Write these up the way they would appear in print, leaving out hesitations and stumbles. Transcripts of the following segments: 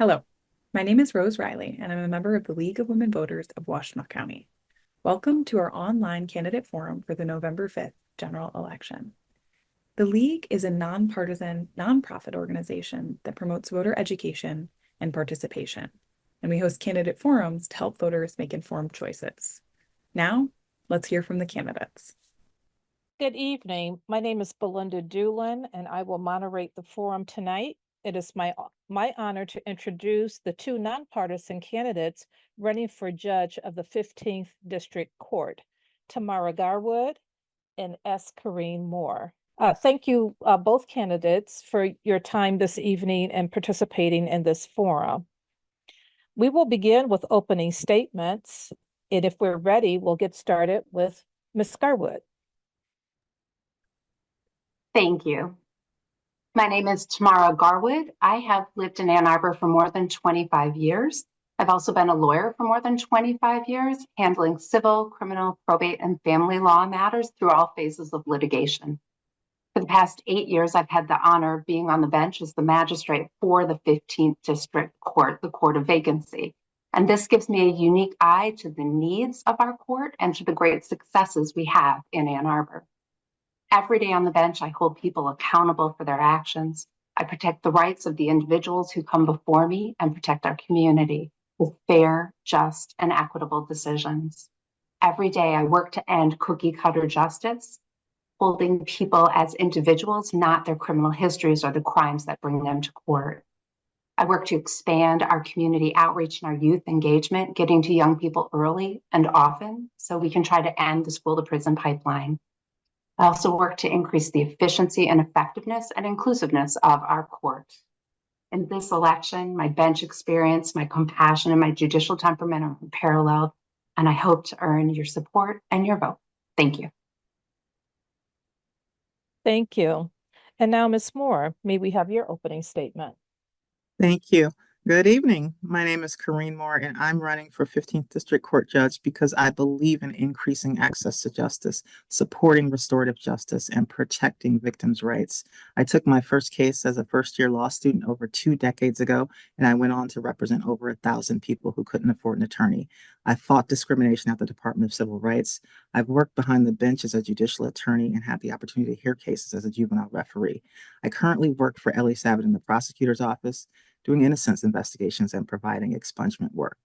Hello, my name is Rose Riley, and I'm a member of the League of Women Voters of Washtenaw County. Welcome to our online candidate forum for the November 5th general election. The League is a nonpartisan, nonprofit organization that promotes voter education and participation, and we host candidate forums to help voters make informed choices. Now, let's hear from the candidates. Good evening. My name is Belinda Doolin, and I will moderate the forum tonight. It is my honor to introduce the two nonpartisan candidates running for judge of the 15th District Court, Tamara Garwood and S. Corrine Moore. Thank you, both candidates, for your time this evening and participating in this forum. We will begin with opening statements, and if we're ready, we'll get started with Ms. Garwood. Thank you. My name is Tamara Garwood. I have lived in Ann Arbor for more than 25 years. I've also been a lawyer for more than 25 years, handling civil, criminal, probate, and family law matters through all phases of litigation. For the past 8 years, I've had the honor of being on the bench as the magistrate for the 15th District Court, the Court of Vacancy. And this gives me a unique eye to the needs of our court and to the great successes we have in Ann Arbor. Every day on the bench, I hold people accountable for their actions. I protect the rights of the individuals who come before me and protect our community with fair, just, and equitable decisions. Every day, I work to end cookie cutter justice, holding people as individuals, not their criminal histories or the crimes that bring them to court. I work to expand our community outreach and our youth engagement, getting to young people early and often so we can try to end the school to prison pipeline. I also work to increase the efficiency and effectiveness and inclusiveness of our court. In this election, my bench experience, my compassion, and my judicial temperament are unparalleled, and I hope to earn your support and your vote. Thank you. Thank you. And now, Ms. Moore, may we have your opening statement? Thank you. Good evening. My name is Corrine Moore, and I'm running for 15th District Court Judge because I believe in increasing access to justice, supporting restorative justice, and protecting victims' rights. I took my first case as a first-year law student over 2 decades ago, and I went on to represent over 1,000 people who couldn't afford an attorney. I fought discrimination at the Department of Civil Rights. I've worked behind the bench as a judicial attorney and had the opportunity to hear cases as a juvenile referee. I currently work for Ellie Savitt in the prosecutor's office, doing innocence investigations and providing expungement work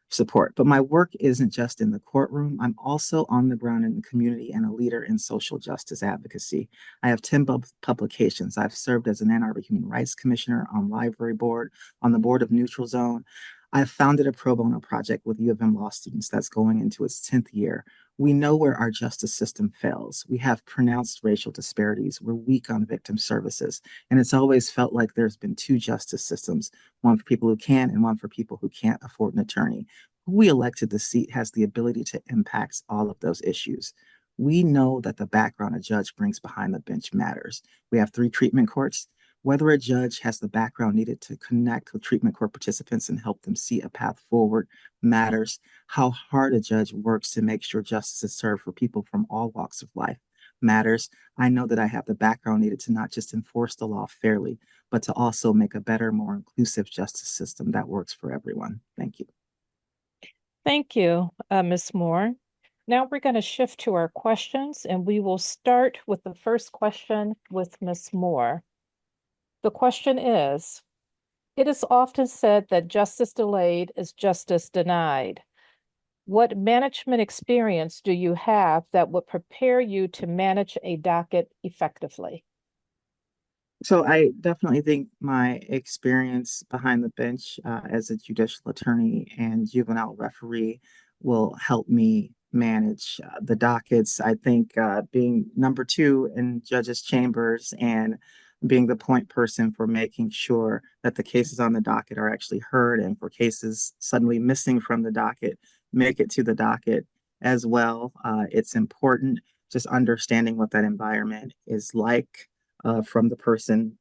support. But my work isn't just in the courtroom. I'm also on the ground in the community and a leader in social justice advocacy. I have 10 publications. I've served as an Ann Arbor Human Rights Commissioner, on library board, on the board of Neutral Zone. I've founded a pro bono project with U of M law students that's going into its 10th year. We know where our justice system fails. We have pronounced racial disparities. We're weak on victim services. And it's always felt like there's been two justice systems, one for people who can and one for people who can't afford an attorney. Who we elected the seat has the ability to impact all of those issues. We know that the background a judge brings behind the bench matters. We have 3 treatment courts. Whether a judge has the background needed to connect with treatment court participants and help them see a path forward matters. How hard a judge works to make sure justice is served for people from all walks of life matters. I know that I have the background needed to not just enforce the law fairly, but to also make a better, more inclusive justice system that works for everyone. Thank you. Thank you, Ms. Moore. Now we're going to shift to our questions, and we will start with the first question with Ms. Moore. The question is, it is often said that justice delayed is justice denied. What management experience do you have that would prepare you to manage a docket effectively? So I definitely think my experience behind the bench as a judicial attorney and juvenile referee will help me manage the dockets. I think being number 2 in judges' chambers and being the point person for making sure that the cases on the docket are actually heard, and for cases suddenly missing from the docket make it to the docket as well. It's important just understanding what that environment is like from the person,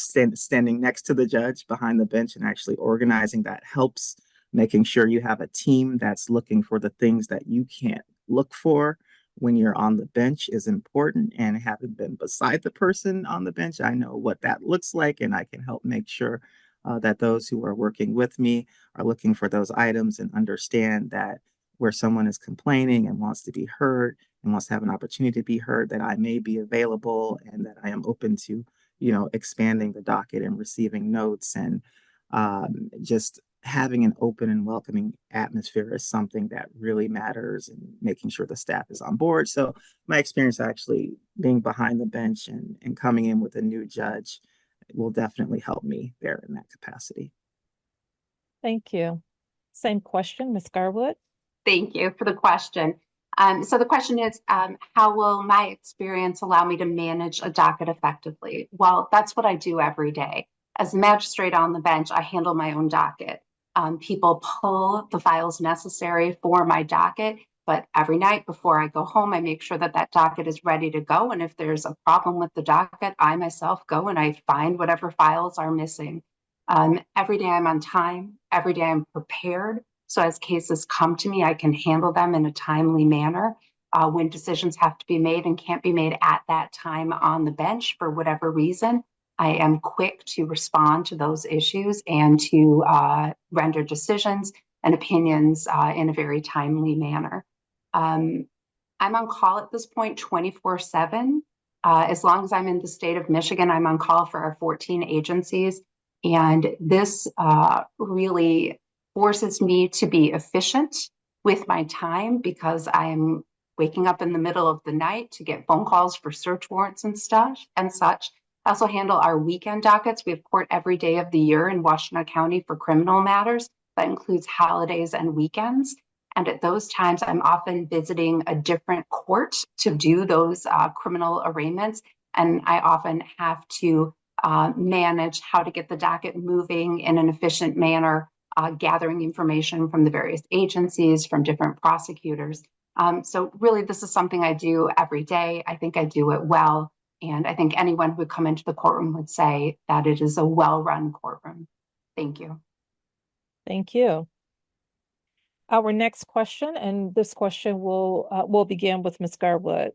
standing next to the judge behind the bench, and actually organizing that helps. Making sure you have a team that's looking for the things that you can't look for when you're on the bench is important. And having been beside the person on the bench, I know what that looks like, and I can help make sure that those who are working with me are looking for those items and understand that where someone is complaining and wants to be heard and wants to have an opportunity to be heard, that I may be available and that I am open to, expanding the docket and receiving notes and just having an open and welcoming atmosphere is something that really matters and making sure the staff is on board. So my experience actually being behind the bench and coming in with a new judge will definitely help me there in that capacity. Thank you. Same question, Ms. Garwood. Thank you for the question. So the question is, how will my experience allow me to manage a docket effectively? Well, that's what I do every day. As a magistrate on the bench, I handle my own docket. People pull the files necessary for my docket, but every night before I go home, I make sure that that docket is ready to go. And if there's a problem with the docket, I myself go and I find whatever files are missing. Every day I'm on time. Every day I'm prepared. So as cases come to me, I can handle them in a timely manner. When decisions have to be made and can't be made at that time on the bench for whatever reason, I am quick to respond to those issues and to render decisions and opinions in a very timely manner. I'm on call at this point 24/7. As long as I'm in the state of Michigan, I'm on call for our 14 agencies. And this really forces me to be efficient with my time because I'm waking up in the middle of the night to get phone calls for search warrants and stuff and such. I also handle our weekend dockets. We have court every day of the year in Washtenaw County for criminal matters. That includes holidays and weekends. And at those times, I'm often visiting a different court to do those criminal arraignments. And I often have to manage how to get the docket moving in an efficient manner, gathering information from the various agencies, from different prosecutors. So really, this is something I do every day. I think I do it well. And I think anyone who would come into the courtroom would say that it is a well-run courtroom. Thank you. Thank you. Our next question, and this question will begin with Ms. Garwood.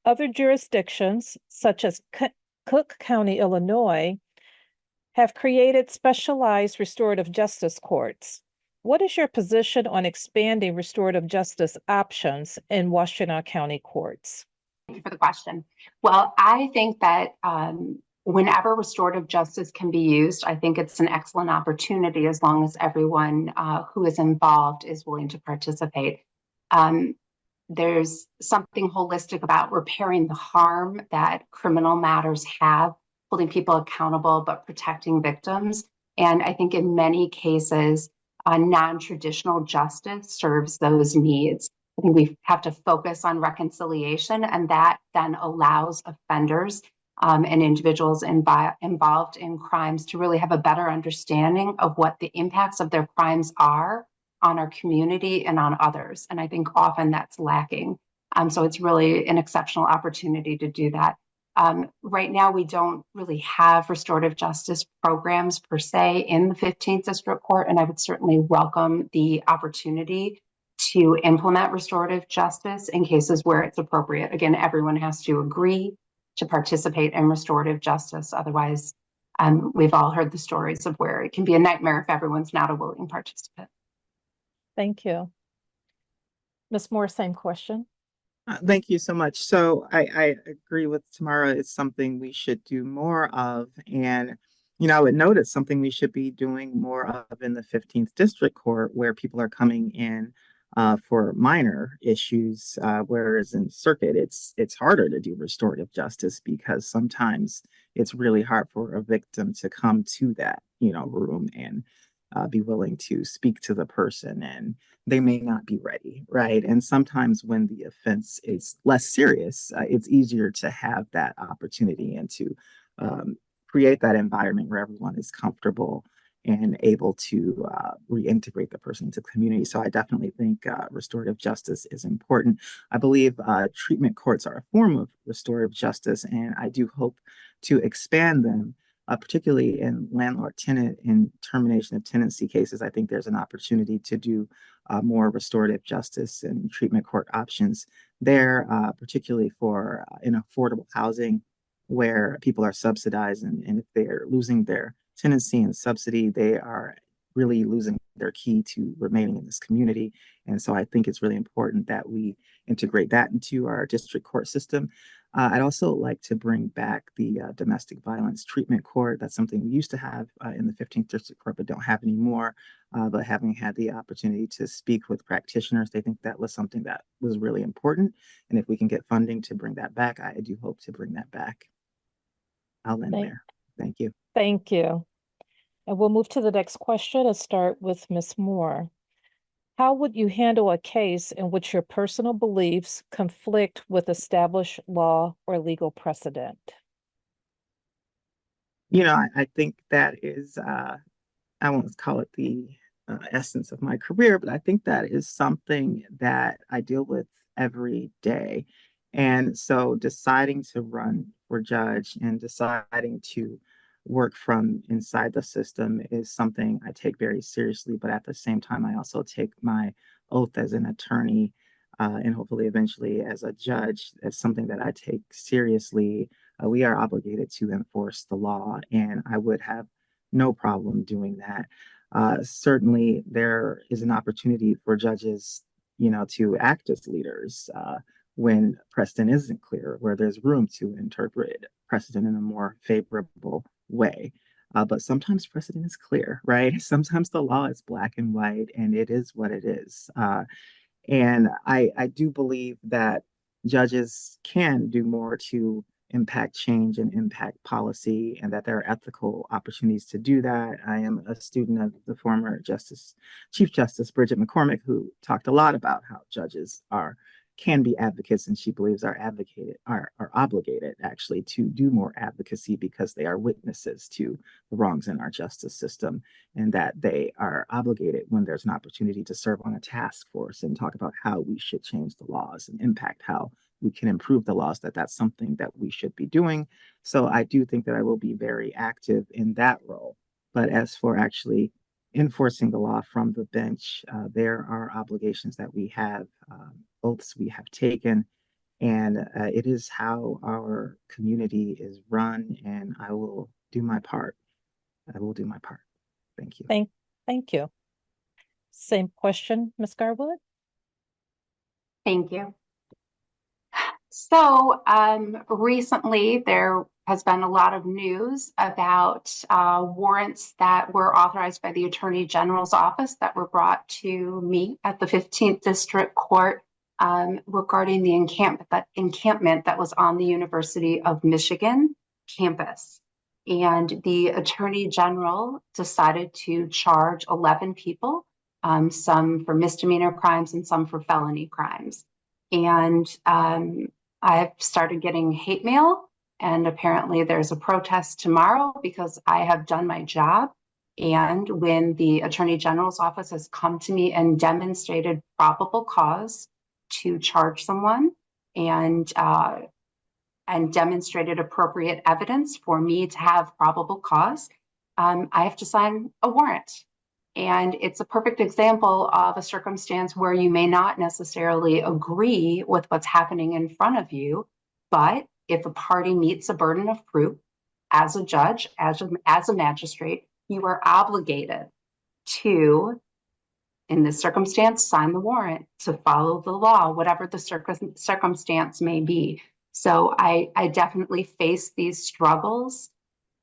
Other jurisdictions, such as Cook County, Illinois, have created specialized restorative justice courts. What is your position on expanding restorative justice options in Washtenaw County courts? Thank you for the question. Well, I think that whenever restorative justice can be used, I think it's an excellent opportunity as long as everyone who is involved is willing to participate. There's something holistic about repairing the harm that criminal matters have, holding people accountable, but protecting victims. And I think in many cases, non-traditional justice serves those needs. I think we have to focus on reconciliation, and that then allows offenders and individuals involved in crimes to really have a better understanding of what the impacts of their crimes are on our community and on others. And I think often that's lacking. So it's really an exceptional opportunity to do that. Right now, we don't really have restorative justice programs per se in the 15th District Court, and I would certainly welcome the opportunity to implement restorative justice in cases where it's appropriate. Again, everyone has to agree to participate in restorative justice. Otherwise, we've all heard the stories of where it can be a nightmare if everyone's not a willing participant. Thank you. Ms. Moore, same question. Thank you so much. So I agree with Tamara. It's something we should do more of. And, I would note it's something we should be doing more of in the 15th District Court where people are coming in for minor issues, whereas in circuit, it's harder to do restorative justice because sometimes it's really hard for a victim to come to that, room and be willing to speak to the person, and they may not be ready, right? And sometimes when the offense is less serious, it's easier to have that opportunity and to create that environment where everyone is comfortable and able to reintegrate the person into the community. So I definitely think restorative justice is important. I believe treatment courts are a form of restorative justice, and I do hope to expand them. Particularly in landlord-tenant and termination of tenancy cases, I think there's an opportunity to do more restorative justice and treatment court options there, particularly for in affordable housing where people are subsidized and if they're losing their tenancy and subsidy, they are really losing their key to remaining in this community. And so I think it's really important that we integrate that into our district court system. I'd also like to bring back the domestic violence treatment court. That's something we used to have in the 15th District Court, but don't have anymore. But having had the opportunity to speak with practitioners, they think that was something that was really important. And if we can get funding to bring that back, I do hope to bring that back. I'll end there. Thank you. Thank you. And we'll move to the next question and start with Ms. Moore. How would you handle a case in which your personal beliefs conflict with established law or legal precedent? I think that is, I won't call it the essence of my career, but I think that is something that I deal with every day. And so deciding to run for judge and deciding to work from inside the system is something I take very seriously. But at the same time, I also take my oath as an attorney and hopefully eventually as a judge as something that I take seriously. We are obligated to enforce the law, and I would have no problem doing that. Certainly, there is an opportunity for judges, to act as leaders when precedent isn't clear, where there's room to interpret precedent in a more favorable way. But sometimes precedent is clear, right? Sometimes the law is black and white, and it is what it is. And I do believe that judges can do more to impact change and impact policy, and that there are ethical opportunities to do that. I am a student of the former Chief Justice Bridget McCormick, who talked a lot about how judges can be advocates, and she believes are obligated actually to do more advocacy because they are witnesses to the wrongs in our justice system, and that they are obligated when there's an opportunity to serve on a task force and talk about how we should change the laws and impact how we can improve the laws, that's something that we should be doing. So I do think that I will be very active in that role. But as for actually enforcing the law from the bench, there are obligations that we have, oaths we have taken, and it is how our community is run, and I will do my part. I will do my part. Thank you. Thank you. Same question, Ms. Garwood? Thank you. So recently there has been a lot of news about warrants that were authorized by the Attorney General's office that were brought to me at the 15th District Court regarding the encampment that was on the University of Michigan campus. And the Attorney General decided to charge 11 people, some for misdemeanor crimes and some for felony crimes. And I've started getting hate mail, and apparently there's a protest tomorrow because I have done my job. And when the Attorney General's office has come to me and demonstrated probable cause to charge someone and demonstrated appropriate evidence for me to have probable cause, I have to sign a warrant. And it's a perfect example of a circumstance where you may not necessarily agree with what's happening in front of you, but if a party meets a burden of proof as a judge, as a magistrate, you are obligated to, in this circumstance, sign the warrant, to follow the law, whatever the circumstance may be. So I definitely face these struggles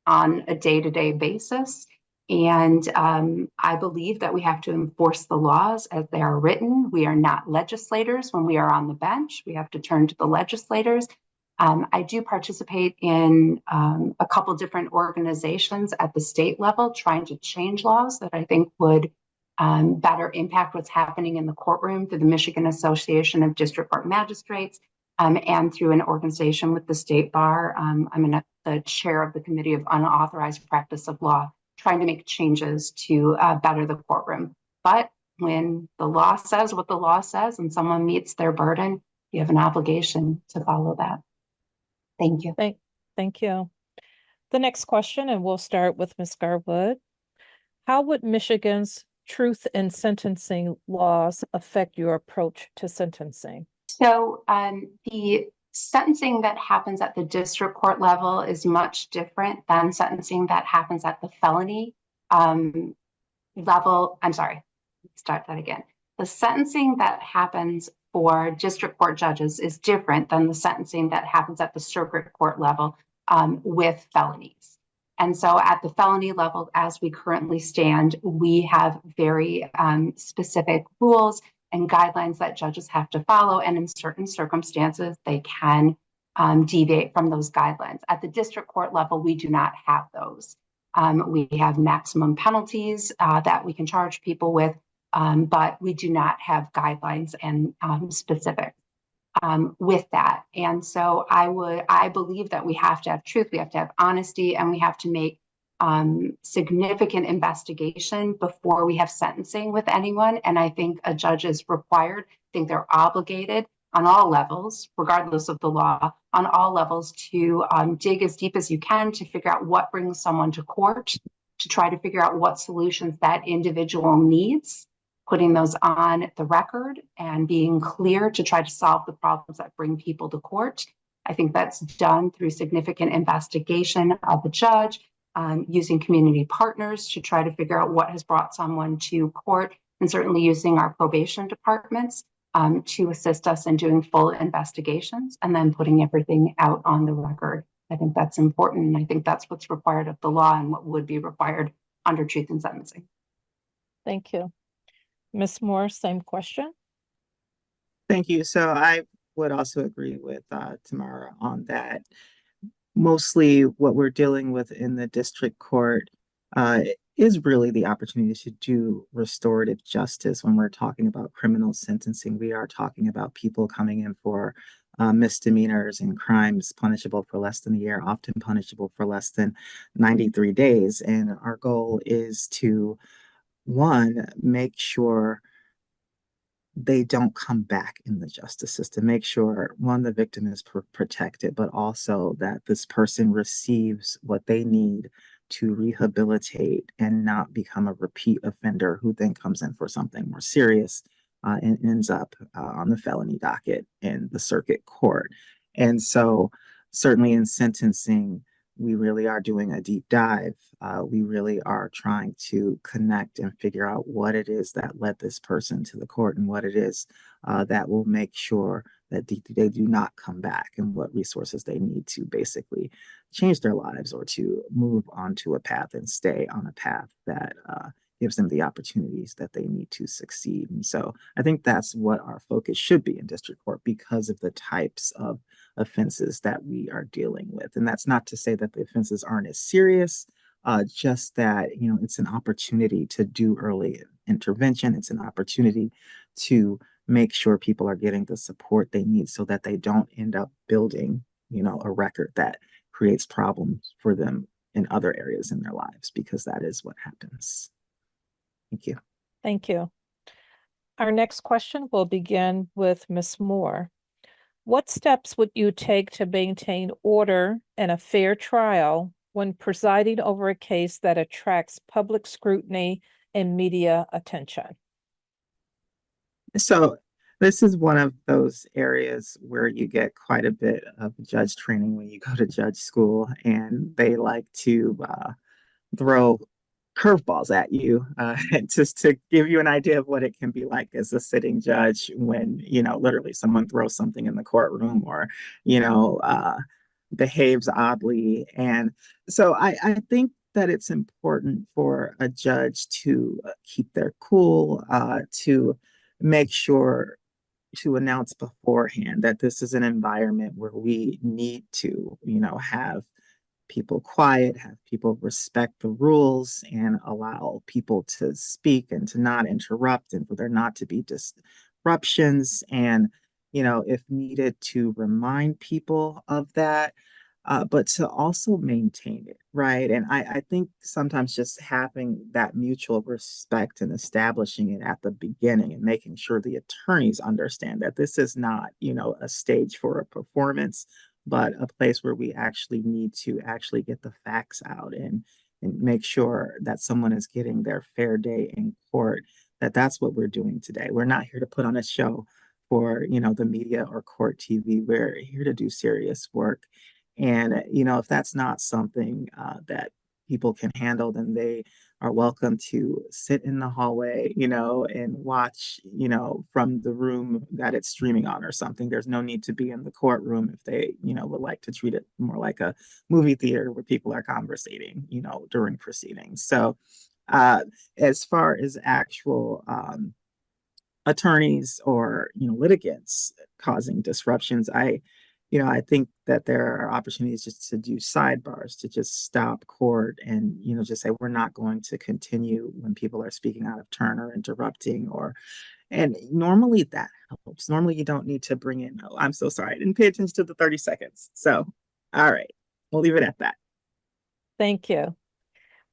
on a day-to-day basis. And I believe that we have to enforce the laws as they are written. We are not legislators when we are on the bench. We have to turn to the legislators. I do participate in a couple different organizations at the state level trying to change laws that I think would better impact what's happening in the courtroom through the Michigan Association of District Court Magistrates and through an organization with the State Bar. I'm the chair of the Committee of Unauthorized Practice of Law, trying to make changes to better the courtroom. But when the law says what the law says and someone meets their burden, you have an obligation to follow that. Thank you. Thank you. The next question, and we'll start with Ms. Garwood. How would Michigan's truth in sentencing laws affect your approach to sentencing? So the Sentencing that happens at the district court level is much different than sentencing that happens at the felony level. I'm sorry, start that again. The sentencing that happens for district court judges is different than the sentencing that happens at the circuit court level with felonies. And so at the felony level, as we currently stand, we have very specific rules and guidelines that judges have to follow. And in certain circumstances, they can deviate from those guidelines. At the district court level, we do not have those. We have maximum penalties that we can charge people with, but we do not have guidelines and specifics with that. And so I believe that we have to have truth, we have to have honesty, and we have to make significant investigation before we have sentencing with anyone. And I think a judge is required, I think they're obligated on all levels, regardless of the law, on all levels to dig as deep as you can to figure out what brings someone to court, to try to figure out what solutions that individual needs, putting those on the record and being clear to try to solve the problems that bring people to court. I think that's done through significant investigation of the judge, using community partners to try to figure out what has brought someone to court, and certainly using our probation departments to assist us in doing full investigations and then putting everything out on the record. I think that's important. And I think that's what's required of the law and what would be required under truth in sentencing. Thank you. Ms. Moore, same question. Thank you. So I would also agree with Tamara on that. Mostly what we're dealing with in the district court is really the opportunity to do restorative justice. When we're talking about criminal sentencing, we are talking about people coming in for misdemeanors and crimes punishable for less than a year, often punishable for less than 93 days. And our goal is to, one, make sure they don't come back in the justice system. Make sure, one, the victim is protected, but also that this person receives what they need to rehabilitate and not become a repeat offender who then comes in for something more serious and ends up on the felony docket in the circuit court. And so certainly in sentencing, we really are doing a deep dive. We really are trying to connect and figure out what it is that led this person to the court and what it is that will make sure that they do not come back, and what resources they need to basically change their lives or to move onto a path and stay on a path that gives them the opportunities that they need to succeed. And so I think that's what our focus should be in district court because of the types of offenses that we are dealing with. And that's not to say that the offenses aren't as serious, just that, it's an opportunity to do early intervention. It's an opportunity to make sure people are getting the support they need so that they don't end up building, a record that creates problems for them in other areas in their lives, because that is what happens. Thank you. Thank you. Our next question will begin with Ms. Moore. What steps would you take to maintain order and a fair trial when presiding over a case that attracts public scrutiny and media attention? So this is one of those areas where you get quite a bit of judge training when you go to judge school, and they like to throw curveballs at you just to give you an idea of what it can be like as a sitting judge when, literally someone throws something in the courtroom or, behaves oddly. And so I think that it's important for a judge to keep their cool, to make sure to announce beforehand that this is an environment where we need to, have people quiet, have people respect the rules, and allow people to speak and to not interrupt, and for there not to be disruptions. And, if needed, to remind people of that, but to also maintain it, right? And I think sometimes just having that mutual respect and establishing it at the beginning and making sure the attorneys understand that this is not, a stage for a performance, but a place where we actually need to actually get the facts out and make sure that someone is getting their fair day in court, that's what we're doing today. We're not here to put on a show for, the media or court TV. We're here to do serious work. And, if that's not something that people can handle, then they are welcome to sit in the hallway, and watch, from the room that it's streaming on or something. There's no need to be in the courtroom if they, would like to treat it more like a movie theater where people are conversating, during proceedings. So, as far as actual attorneys or litigants causing disruptions, I think that there are opportunities just to do sidebars, to just stop court and just say we're not going to continue when people are speaking out of turn or interrupting, and normally that helps. Normally you don't need to bring in, oh, I'm so sorry, I didn't pay attention to the 30 seconds. So all right, we'll leave it at that. Thank you.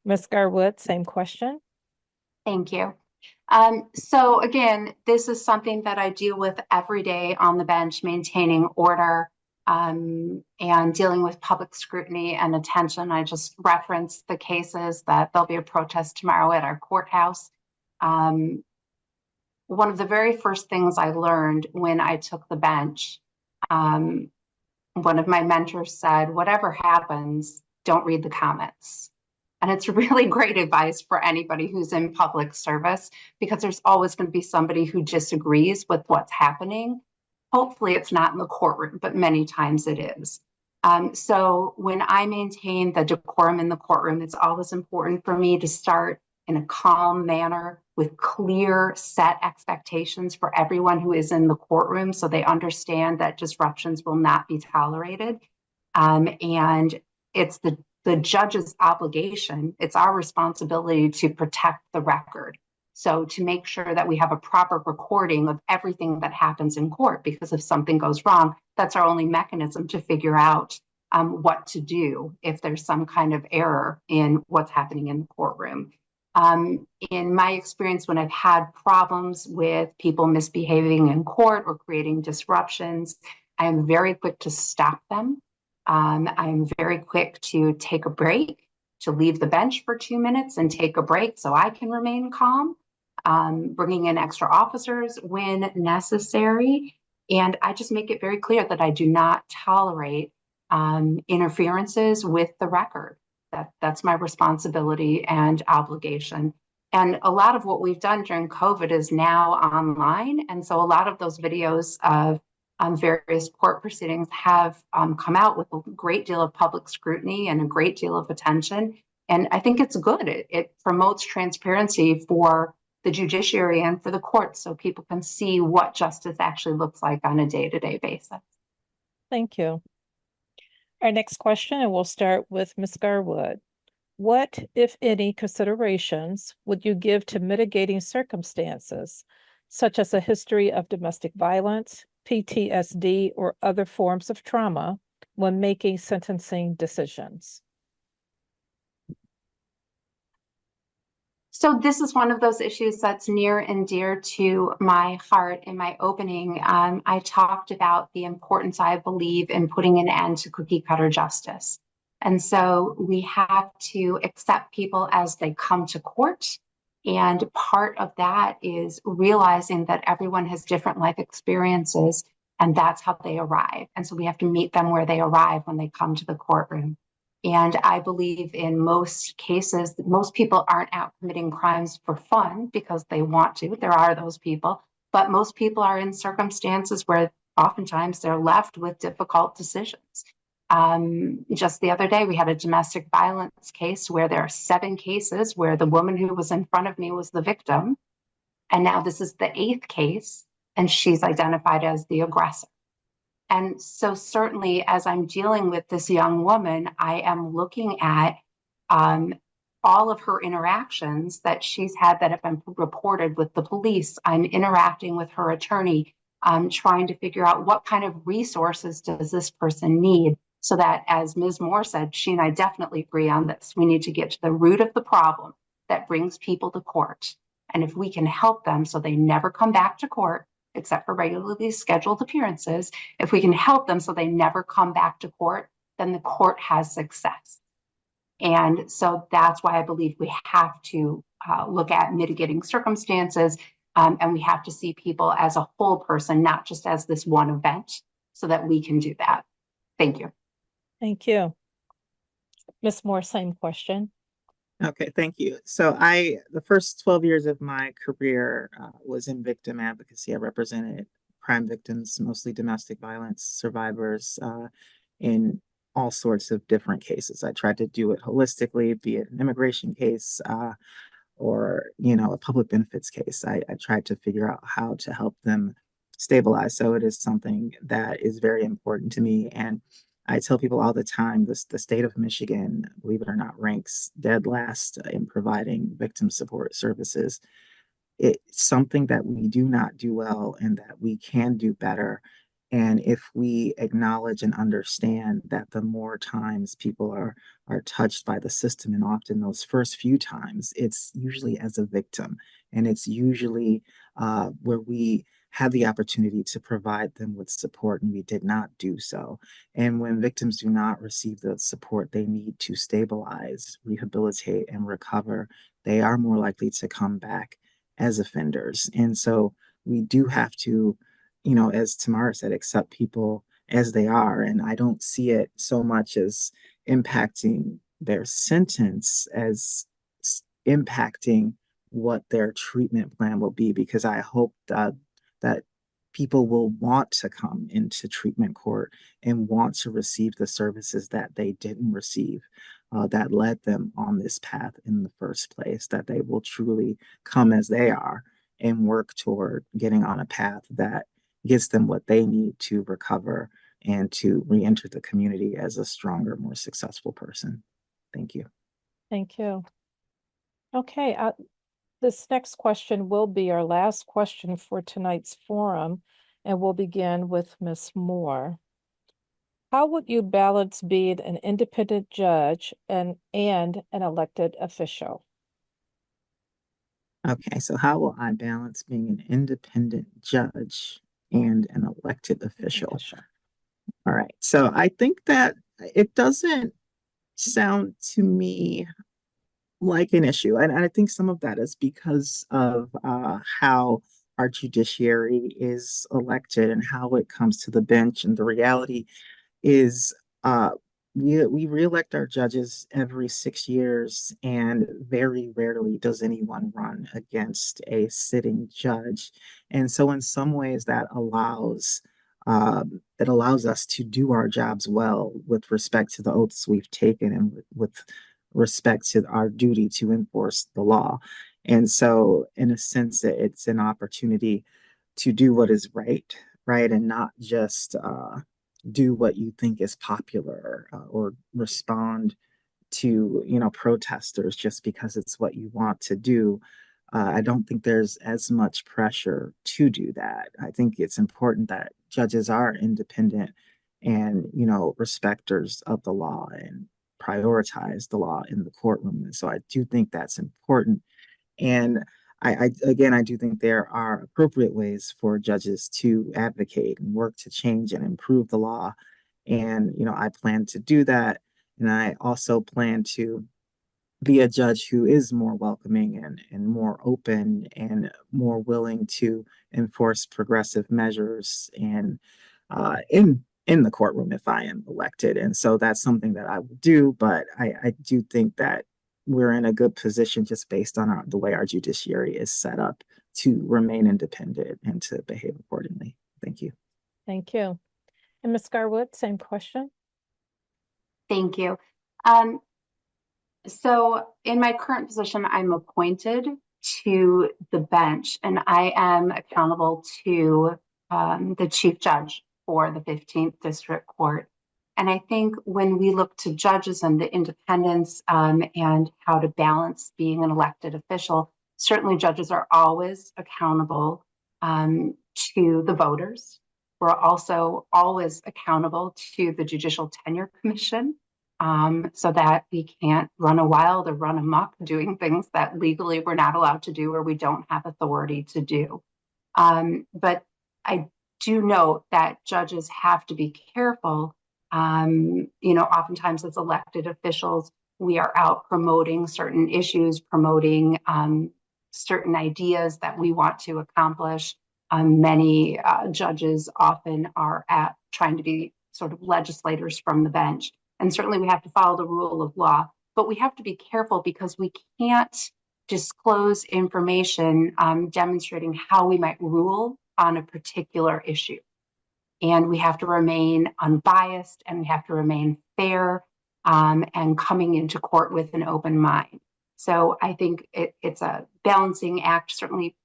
Ms. Garwood, same question. Thank you. So again, this is something that I deal with every day on the bench, maintaining order and dealing with public scrutiny and attention. I just referenced the cases that there'll be a protest tomorrow at our courthouse. One of the very first things I learned when I took the bench, one of my mentors said, whatever happens, don't read the comments. And it's really great advice for anybody who's in public service, because there's always going to be somebody who disagrees with what's happening. Hopefully it's not in the courtroom, but many times it is. So when I maintain the decorum in the courtroom, it's always important for me to start in a calm manner with clear set expectations for everyone who is in the courtroom, so they understand that disruptions will not be tolerated. And it's the judge's obligation, it's our responsibility to protect the record. So to make sure that we have a proper recording of everything that happens in court, because if something goes wrong, that's our only mechanism to figure out what to do if there's some kind of error in what's happening in the courtroom. In my experience, when I've had problems with people misbehaving in court or creating disruptions, I am very quick to stop them. I'm very quick to take a break, to leave the bench for 2 minutes and take a break so I can remain calm, bringing in extra officers when necessary. And I just make it very clear that I do not tolerate interferences with the record. That's my responsibility and obligation. And a lot of what we've done during COVID is now online. And so a lot of those videos of various court proceedings have come out with a great deal of public scrutiny and a great deal of attention. And I think it's good. It promotes transparency for the judiciary and for the courts, so people can see what justice actually looks like on a day-to-day basis. Thank you. Our next question, and we'll start with Ms. Garwood. What, if any, considerations would you give to mitigating circumstances, such as a history of domestic violence, PTSD, or other forms of trauma when making sentencing decisions? So this is one of those issues that's near and dear to my heart. In my opening, I talked about the importance, I believe, in putting an end to cookie cutter justice. And so we have to accept people as they come to court. And part of that is realizing that everyone has different life experiences, and that's how they arrive. And so we have to meet them where they arrive when they come to the courtroom. And I believe in most cases, most people aren't out committing crimes for fun because they want to. There are those people, but most people are in circumstances where oftentimes they're left with difficult decisions. Just the other day, we had a domestic violence case where there are 7 cases where the woman who was in front of me was the victim. And now this is the 8th case, and she's identified as the aggressor. And so certainly as I'm dealing with this young woman, I am looking at all of her interactions that she's had that have been reported with the police. I'm interacting with her attorney, trying to figure out what kind of resources does this person need, so that, as Ms. Moore said, she and I definitely agree on this. We need to get to the root of the problem that brings people to court. And if we can help them so they never come back to court, except for regularly scheduled appearances, if we can help them so they never come back to court, then the court has success. And so that's why I believe we have to look at mitigating circumstances. And we have to see people as a whole person, not just as this one event, so that we can do that. Thank you. Thank you. Ms. Moore, same question. Okay, thank you. So the first 12 years of my career was in victim advocacy. I represented crime victims, mostly domestic violence survivors, in all sorts of different cases. I tried to do it holistically, be it an immigration case, or a public benefits case. I tried to figure out how to help them stabilize. So it is something that is very important to me. And I tell people all the time, the state of Michigan, believe it or not, ranks dead last in providing victim support services. It's something that we do not do well and that we can do better. And if we acknowledge and understand that the more times people are touched by the system, and often those first few times, it's usually as a victim, and it's usually where we had the opportunity to provide them with support and we did not do so. And when victims do not receive the support they need to stabilize, rehabilitate, and recover, they are more likely to come back as offenders. And so we do have to, as Tamara said, accept people as they are. And I don't see it so much as impacting their sentence as impacting what their treatment plan will be, because I hope that people will want to come into treatment court and want to receive the services that they didn't receive, that led them on this path in the first place, that they will truly come as they are and work toward getting on a path that gives them what they need to recover and to re-enter the community as a stronger, more successful person. Thank you. Thank you. Okay, this next question will be our last question for tonight's forum, and we'll begin with Ms. Moore. How would you balance being an independent judge and an elected official? Okay, so how will I balance being an independent judge and an elected official? All right, so I think that it doesn't sound to me like an issue. And I think some of that is because of how our judiciary is elected and how it comes to the bench. And the reality is we reelect our judges every 6 years, and very rarely does anyone run against a sitting judge. And so in some ways that allows it allows us to do our jobs well with respect to the oaths we've taken and with respect to our duty to enforce the law. And so in a sense, it's an opportunity to do what is right, and not just do what you think is popular, or respond to protesters just because it's what you want to do. I don't think there's as much pressure to do that. I think it's important that judges are independent and respecters of the law and prioritize the law in the courtroom. And so I do think that's important. And I do think there are appropriate ways for judges to advocate and work to change and improve the law. And, I plan to do that. And I also plan to be a judge who is more welcoming and more open and more willing to enforce progressive measures and in the courtroom if I am elected. And so that's something that I will do. But I do think that we're in a good position just based on the way our judiciary is set up to remain independent and to behave accordingly. Thank you. Thank you. And Ms. Garwood, same question. Thank you. So in my current position, I'm appointed to the bench, and I am accountable to the chief judge for the 15th District Court. And I think when we look to judges and the independence and how to balance being an elected official, certainly judges are always accountable to the voters. We're also always accountable to the Judicial Tenure Commission, so that we can't run wild or run amok doing things that legally we're not allowed to do or we don't have authority to do. But I do note that judges have to be careful. Oftentimes as elected officials, we are out promoting certain issues, promoting certain ideas that we want to accomplish. Many judges often are trying to be sort of legislators from the bench. And certainly we have to follow the rule of law, but we have to be careful because we can't disclose information demonstrating how we might rule on a particular issue. And we have to remain unbiased, and we have to remain fair, and coming into court with an open mind. So I think it's a balancing act. Certainly,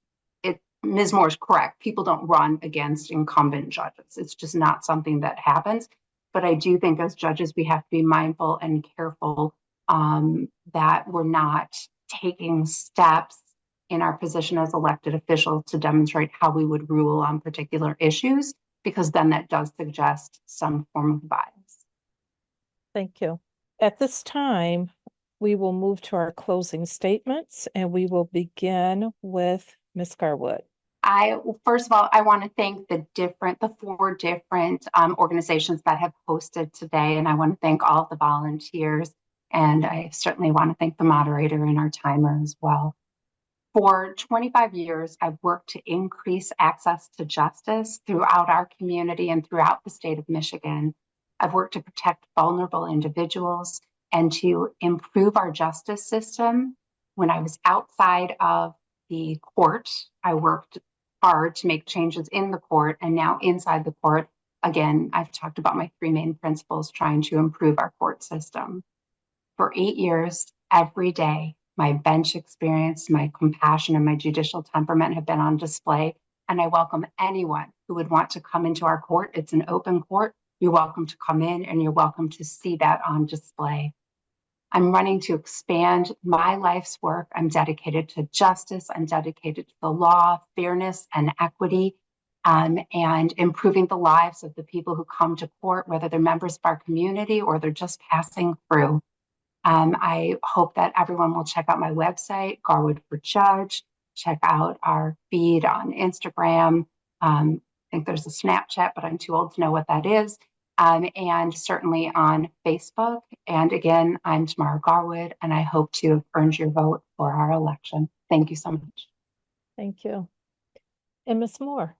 Ms. Moore is correct. People don't run against incumbent judges. It's just not something that happens. But I do think as judges, we have to be mindful and careful that we're not taking steps in our position as elected officials to demonstrate how we would rule on particular issues, because then that does suggest some form of bias. Thank you. At this time, we will move to our closing statements, and we will begin with Ms. Garwood. First of all, I want to thank the 4 different organizations that have hosted today, and I want to thank all of the volunteers, and I certainly want to thank the moderator and our timer as well. For 25 years, I've worked to increase access to justice throughout our community and throughout the state of Michigan. I've worked to protect vulnerable individuals and to improve our justice system. When I was outside of the court, I worked hard to make changes in the court, and now inside the court, again, I've talked about my 3 main principles trying to improve our court system. For 8 years, every day, my bench experience, my compassion, and my judicial temperament have been on display, and I welcome anyone who would want to come into our court. It's an open court. You're welcome to come in, and you're welcome to see that on display. I'm running to expand my life's work. I'm dedicated to justice. I'm dedicated to the law, fairness, and equity, and improving the lives of the people who come to court, whether they're members of our community or they're just passing through. I hope that everyone will check out my website, Garwood for Judge, check out our feed on Instagram. I think there's a Snapchat, but I'm too old to know what that is. And certainly on Facebook. And again, I'm Tamara Garwood, and I hope to have earned your vote for our election. Thank you so much. Thank you. And Ms. Moore.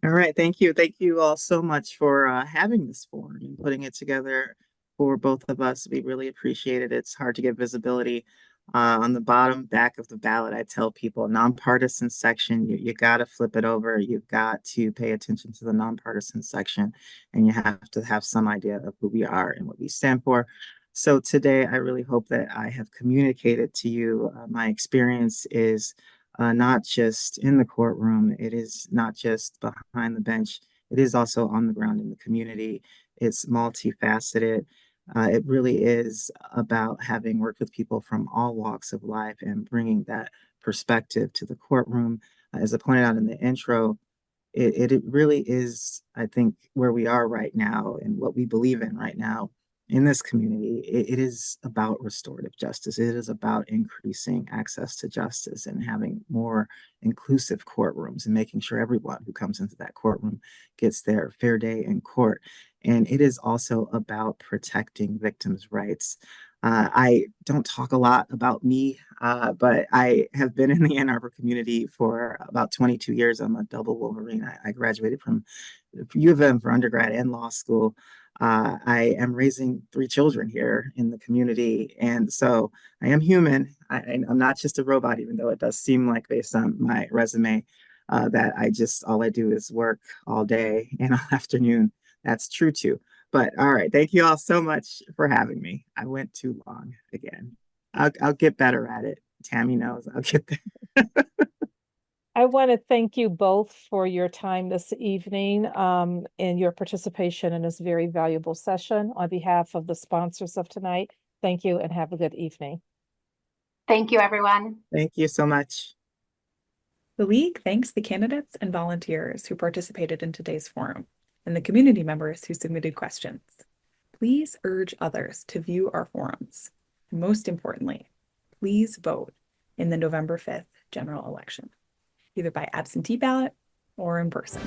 All right, thank you. Thank you all so much for having this forum and putting it together for both of us. We really appreciate it. It's hard to get visibility. On the bottom back of the ballot, I tell people, nonpartisan section, you got to flip it over. You've got to pay attention to the nonpartisan section, and you have to have some idea of who we are and what we stand for. So today, I really hope that I have communicated to you my experience is not just in the courtroom. It is not just behind the bench. It is also on the ground in the community. It's multifaceted. It really is about having worked with people from all walks of life and bringing that perspective to the courtroom. As I pointed out in the intro, it really is, I think, where we are right now and what we believe in right now in this community. It is about restorative justice. It is about increasing access to justice and having more inclusive courtrooms and making sure everyone who comes into that courtroom gets their fair day in court. And it is also about protecting victims' rights. I don't talk a lot about me, but I have been in the Ann Arbor community for about 22 years. I'm a double Wolverine. I graduated from U of M for undergrad and law school. I am raising 3 children here in the community. And so I am human. I'm not just a robot, even though it does seem like based on my resume that all I do is work all day and all afternoon. That's true too. But all right, thank you all so much for having me. I went too long again. I'll get better at it. Tammy knows I'll get there. I want to thank you both for your time this evening and your participation in this very valuable session. On behalf of the sponsors of tonight, thank you and have a good evening. Thank you, everyone. Thank you so much. The League thanks the candidates and volunteers who participated in today's forum and the community members who submitted questions. Please urge others to view our forums. And most importantly, please vote in the November 5th general election, either by absentee ballot or in person.